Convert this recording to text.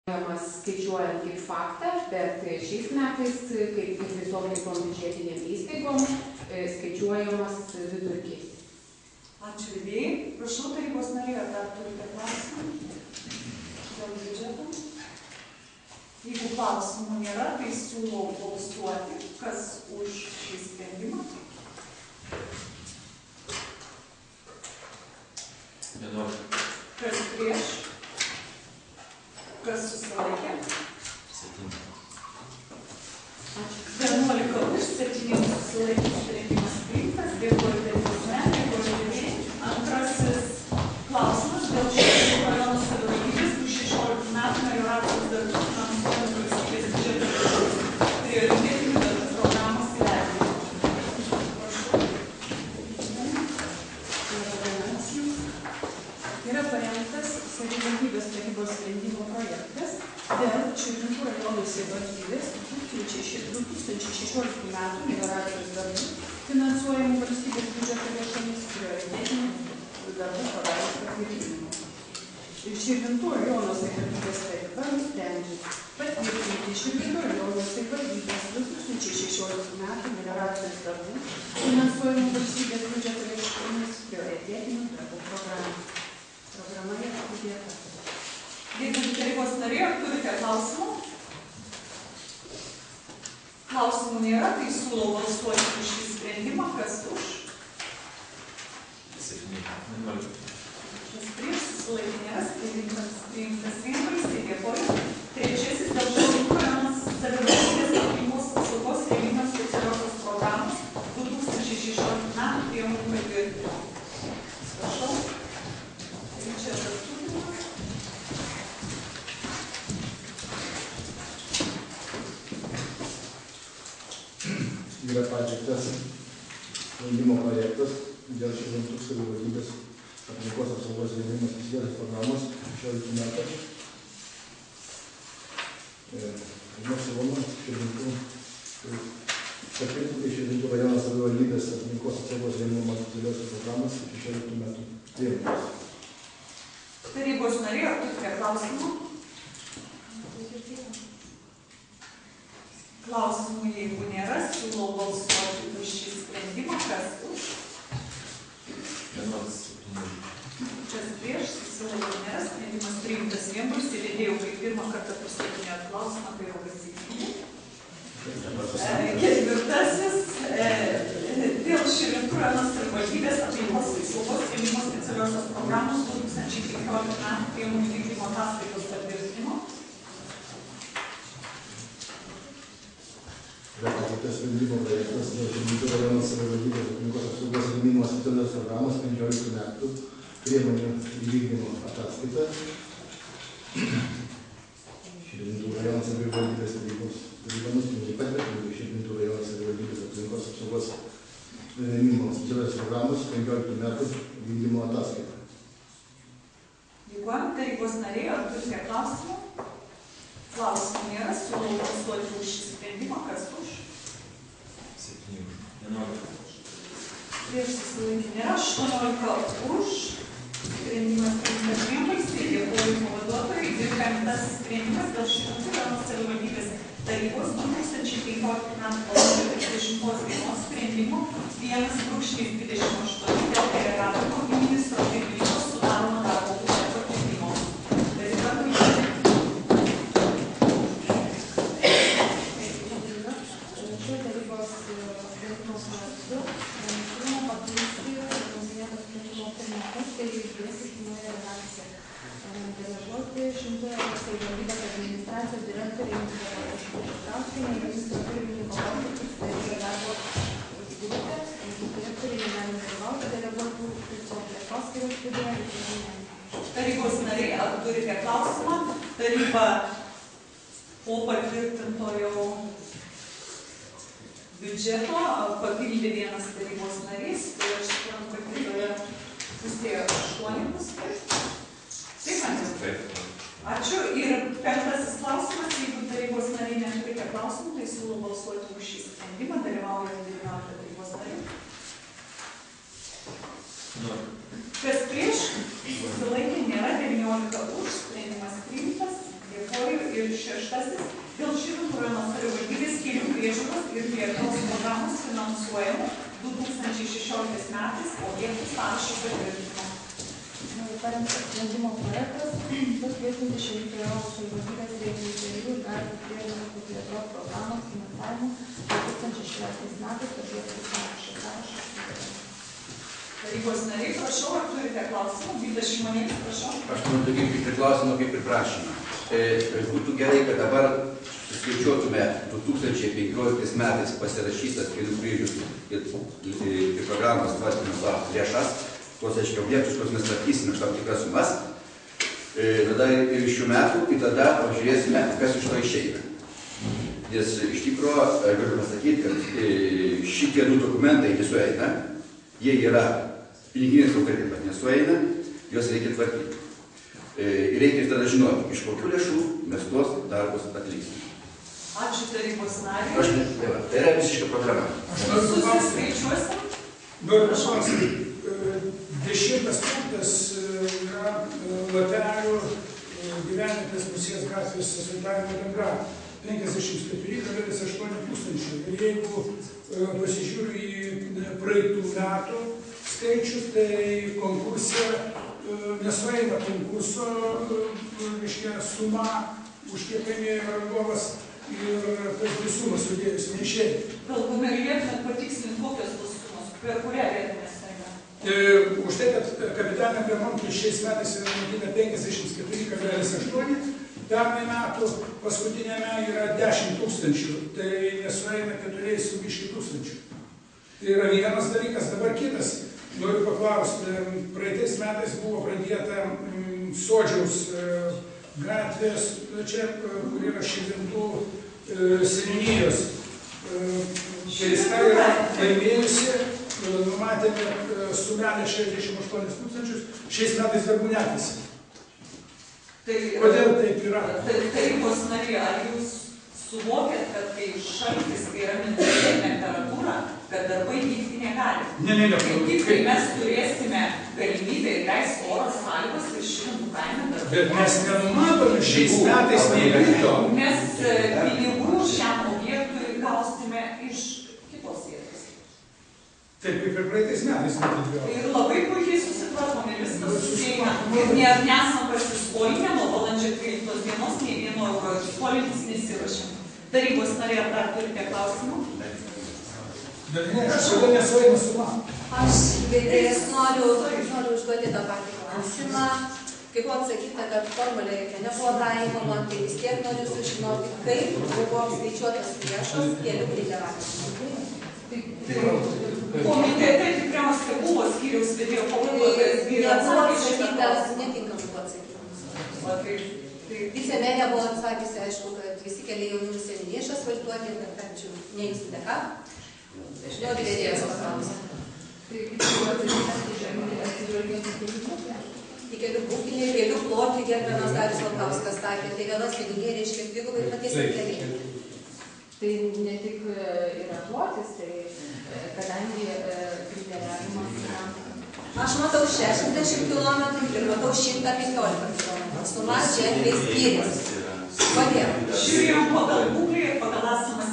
Skaičiuojant kaip faktą, bet šiais metais, kaip ir visom kitom biudžetinėm įstaigom, skaičiuojamas vidurkis. Ačiū idėjai. Prašau, tarybos nariai, ar dar turite klausimų dėl biudžeto? Jeigu klausimų nėra, tai siūlau balsuoti, kas už šį sprendimą. Kas prieš? Kas susilaikė? 11 už, 7 susilaikė, sprendimas priimtas. Dėkoju tarybos nariai, dėkoju idėjai. Antrasis klausimas dėl Širvintų rajono savivaldybės 2016 metų melioracijos darbų finansuojant valstybės biudžeto lėšomis prioritetinių darbų programos įvertinimo. Yra parengtas savivaldybės tarybos sprendimo projektas dėl Širvintų rajono savivaldybės 2016 metų melioracijos darbų finansuojamų valstybės biudžeto lėšomis prioritetinių darbų programos patvirtinimo. Ir Širvintų rajono savivaldybės taryba nusprendžia patvirtinti Širvintų rajono savivaldybės 2016 metų melioracijos darbų finansuojamų valstybės biudžeto lėšomis prioritetinių darbų programą. Programa yra įdėta. Gerbiami tarybos nariai, ar turite klausimų? Klausimų nėra, tai siūlau balsuoti už šį sprendimą. Kas už? 7. Kas prieš? Susilaikė nėra. Priimtas vienbalsiai. Dėkoju. Trečiasis dėl Širvintų rajono savivaldybės aplinkos apsaugos rėmimo specialiosios programos 2016 metų priemonių patvirtinimo. Prašau. Yra pateiktas sprendimo projektas dėl Širvintų savivaldybės aplinkos apsaugos rėmimo specialiosios programos 16 metų. Siūloma patvirtinti Širvintų rajono savivaldybės aplinkos apsaugos rėmimo specialiosios programos 16 metų priemonės. Tarybos nariai, ar turite klausimų? Klausimų, jeigu nėra, siūlau balsuoti už šį sprendimą. Kas už? Kas prieš? Susilaikė nėra. Sprendimas priimtas vienbalsiai. Įdėjau, kai pirmą kartą pristatinėjot klausimą, tai jau pasikeitė. Ketvirtasis. Dėl Širvintų rajono savivaldybės aplinkos apsaugos rėmimo specialiosios programos 2015 metų priemonių vykdymo ataskaitos patvirtinimo. Yra pateiktas sprendimo projektas dėl Širvintų rajono savivaldybės aplinkos apsaugos rėmimo specialiosios programos 15 metų priemonių įvykdymo ataskaita. Širvintų rajono savivaldybės taryba nusprendė patvirtinti Širvintų rajono savivaldybės aplinkos apsaugos rėmimo specialiosios programos 15 metų vykdymo ataskaita. Dėkojame, tarybos nariai, ar turite klausimų? Klausimų nėra, siūlau balsuoti už šį sprendimą. Kas už? 7. Prieš susilaikė nėra. 18 už. Sprendimas priimtas vienbalsiai. Dėkoju pavaduotojai. Ir penktasis sprendimas dėl Širvintų rajono savivaldybės tarybos 2015 metų balandžio 30 dienos sprendimo 1/28 dėl delegatavimo į ministro pirmininko sudaromo darbo užduočio atlikimo. Savivaldybės administracijos direktorė Štrauskienė ir ministro pirmininko pavaduotojas darbo grupė, direktorė negali dalyvauti, deleguotų plėtros skyriaus vedėja. Tarybos nariai, ar turite klausimą? Taryba po patvirtintojo biudžeto papildė vienas tarybos narys, tai aš suprantu, kad kitoje pusėje 8 pusės. Taip, Andrius? Ačiū. Ir penktasis klausimas, jeigu tarybos nariai neturite klausimų, tai siūlau balsuoti už šį sprendimą, dalyvauja 19 tarybos nariai. Kas prieš? Susilaikė nėra, 19 už, sprendimas priimtas. Dėkoju šeštasis. Dėl Širvintų rajono savivaldybės kelių priežiūros ir plėtros programos finansuojamų 2016 metais objektų sąrašo patvirtinimo. Parengtas sprendimo projektas patvirtinti Širvintų rajono savivaldybės regionų kelių ir gatvių priežiūros ir plėtros programos finansavimu 2016 metais objektų sąrašo. Tarybos nariai, prašau, ar turite klausimų? Vydas Šimonėlis, prašau. Aš manau, kaip ir klausimą, kaip ir prašymą. Būtų gerai, kad dabar suskaičiuotume 2015 metais pasirašytas kelių priežiūros ir programos tvarkymo lėšas, tuos, aiškiai, objektus, kuriuos mes tvarkysime iš tam tikras sumas, tada ir šių metų, ir tada pažiūrėsime, kas iš to išeina. Nes iš tikrųjų, galiu pasakyti, kad šitie du dokumentai nesueina, jie yra piniginės autoritetai, bet nesueina, juos reikia tvarkyti. Ir reikia tada žinoti, iš kokių lėšų mes tuos darbus atliksime. Ačiū tarybos nariai. Tai yra visiška problema. Susiskaičiuosim. Noriu paklausti, 10 punktas yra Lapelių gyvenvietės Musės gatvės asfaltavimo bendra 54,8 tūkstančių. Ir jeigu pasižiūriu į praeitų metų skaičių, tai konkursą nesueina konkurso suma, už kiek laimėjo rangovas ir tas dvi sumas sudėjus neišėjo. Galbūt galėtumėt patikslinti, kokios tos sumos, per kurią vietą mes eina? Už tai, kad kapitaliniam remontui šiais metais yra numatyta 54,8, pernai metų paskutinėme yra 10 tūkstančių, tai nesueina 4,5 tūkstančių. Tai yra vienas dalykas, dabar kitas. Noriu paklausti, praeitais metais buvo pradėta Sodžiaus gatvės, čia, kur yra Širvintų seniūnijos. Keista yra laimėjusi, numatėme sumelę 68 tūkstančius, šiais metais darbų netęsė. Kodėl taip yra? Tarybos nariai, ar jūs suvokėt, kad kai šaltis, kai yra minusinė temperatūra, kad darbai vykti negali? Ne. Kai mes turėsime galimybę ir leis oro sąlygos ir Širvintų kaime darbai. Bet mes nenumatome šiais metais neįvyko. Mes pinigų šiam objektui gausime iš kitos vietos. Taip kaip ir praeitais metais neįvyko. Ir labai puikiai susitvarkom ir viskas susieina. Ir nesam pasiskolinę nuo balandžio 13 dienos, nei vieno euro skolintis nesiruošiam. Tarybos nariai, ar dar turite klausimų? Bet ne, kodėl nesueina suma? Aš vedėjas noriu užduoti tą patį klausimą. Kaip buvo atsakyta, kad formulė jokia nebuvo taikoma, tai vis tiek noriu sužinoti, kaip buvo skaičiuotas lėšos kelių reikalavimus. Komitete tikriausiai buvo skyriaus vedėjo pavaduotojas. Nebuvo atsakytas, netinkamai buvo atsakytas. Vicemerė buvo atsakysi, aišku, kad visi keliai jau nusienį išasfaltuoti, bet kančių neįsite ką. Noriu vedėjas paklausti. Tai kaip buvo atsakytas, atsižvelgiant į kelių būklę? Į kelių būklę, kelių plotį gerbiamas Darius Valkauskas sakė, tai vienas pinigė reiškia dvigubai ir matėsi keliai. Tai ne tik yra plotis, tai kadangi kriteriavimas yra... Aš matau 60 km ir matau 115 km. Suma ženkliai skiriasi. Kodėl? Žiūrėjom pagal būklę ir pagal esamą